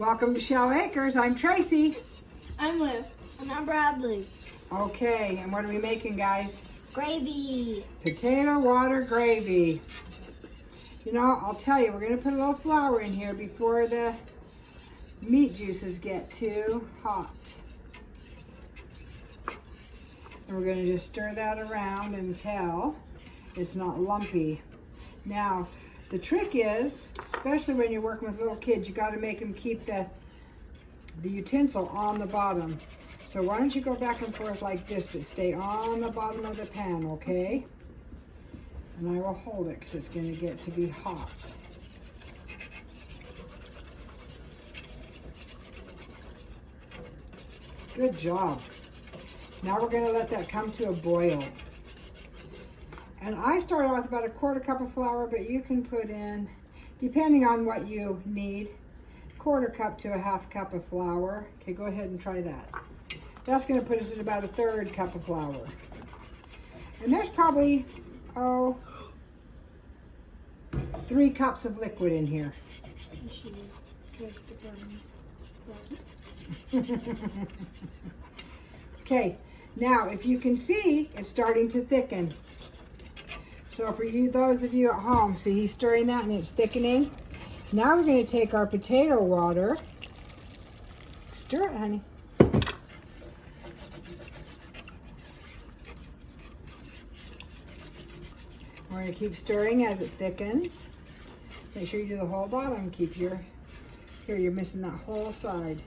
Welcome to Shell Acres. I'm Tracy. I'm Liv. And I'm Bradley. Okay, and what are we making, guys? Gravy. Potato water gravy. You know, I'll tell you, we're going to put a little flour in here before the meat juices get too hot. And we're going to just stir that around until it's not lumpy. Now, the trick is, especially when you're working with little kids, you got to make them keep the utensil on the bottom. So why don't you go back and forth like this, but stay on the bottom of the pan, okay? And I will hold it because it's going to get to be hot. Good job. Now we're going to let that come to a boil. And I start out with about a quarter cup of flour, but you can put in, depending on what you need, quarter cup to a half cup of flour. Okay, go ahead and try that. That's going to put us at about a third cup of flour. And there's probably, 3 cups of liquid in here. Okay, now if you can see, it's starting to thicken. So for you, those of you at home, see he's stirring that and it's thickening. Now we're going to take our potato water. Stir it, honey. We're going to keep stirring as it thickens. Make sure you do the whole bottom. Keep your, here you're missing that whole side.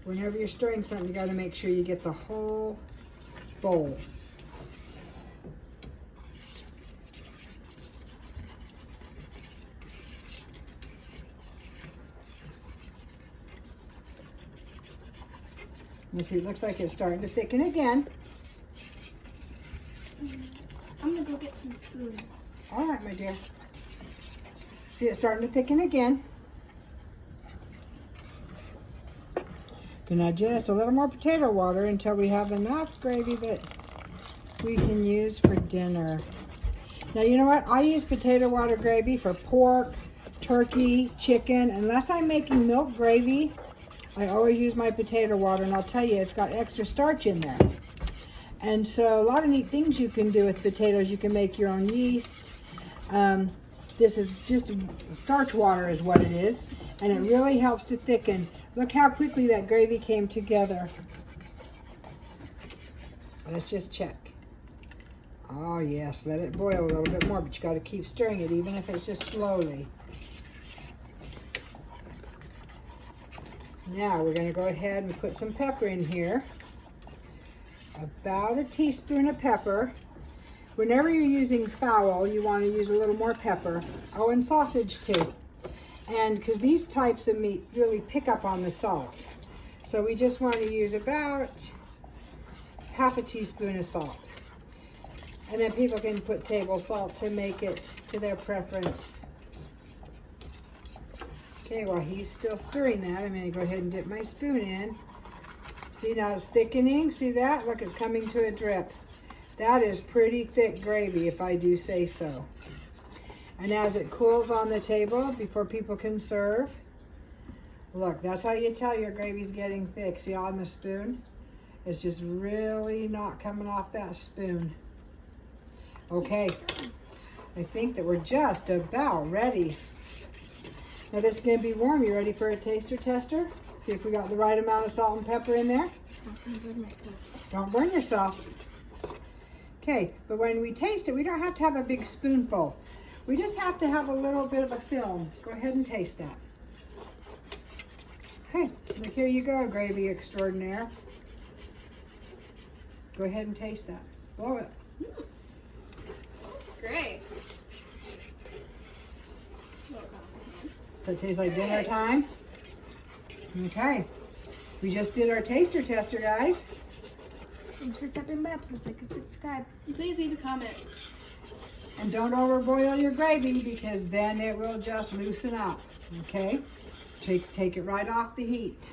Whenever you're stirring something, you got to make sure you get the whole bowl. You see, it looks like it's starting to thicken again. I'm gonna go get some spoons. All right, my dear. See, it's starting to thicken again. Gonna add just a little more potato water until we have enough gravy that we can use for dinner. Now, you know what? I use potato water gravy for pork, turkey, chicken. Unless I'm making milk gravy, I always use my potato water, and I'll tell you, it's got extra starch in there. And so a lot of neat things you can do with potatoes. You can make your own yeast. This is just starch water is what it is, and it really helps to thicken. Look how quickly that gravy came together. Let's just check. Oh yes, let it boil a little bit more, but you got to keep stirring it, even if it's just slowly. Now we're going to go ahead and put some pepper in here. About a teaspoon of pepper. Whenever you're using fowl, you want to use a little more pepper. Oh, and sausage too. And because these types of meat really pick up on the salt. So we just want to use about half a teaspoon of salt. And then people can put table salt to make it to their preference. Okay, while he's still stirring that, I'm going to go ahead and dip my spoon in. See, now it's thickening. See that? Look, it's coming to a drip. That is pretty thick gravy, if I do say so. And as it cools on the table before people can serve, look, that's how you tell your gravy's getting thick. See, on the spoon? It's just really not coming off that spoon. Okay, I think that we're just about ready. Now this is going to be warm. You ready for a taster tester? See if we got the right amount of salt and pepper in there. Don't burn myself. Don't burn yourself. Okay, but when we taste it, we don't have to have a big spoonful. We just have to have a little bit of a film. Go ahead and taste that. Okay, look, here you go, gravy extraordinaire. Go ahead and taste that. Blow it. That's great. Does it taste like dinner time? Okay. We just did our taster tester, guys. Thanks for stopping by. Please like and subscribe. And please leave a comment. And don't overboil your gravy because then it will just loosen up. Okay? Take it right off the heat.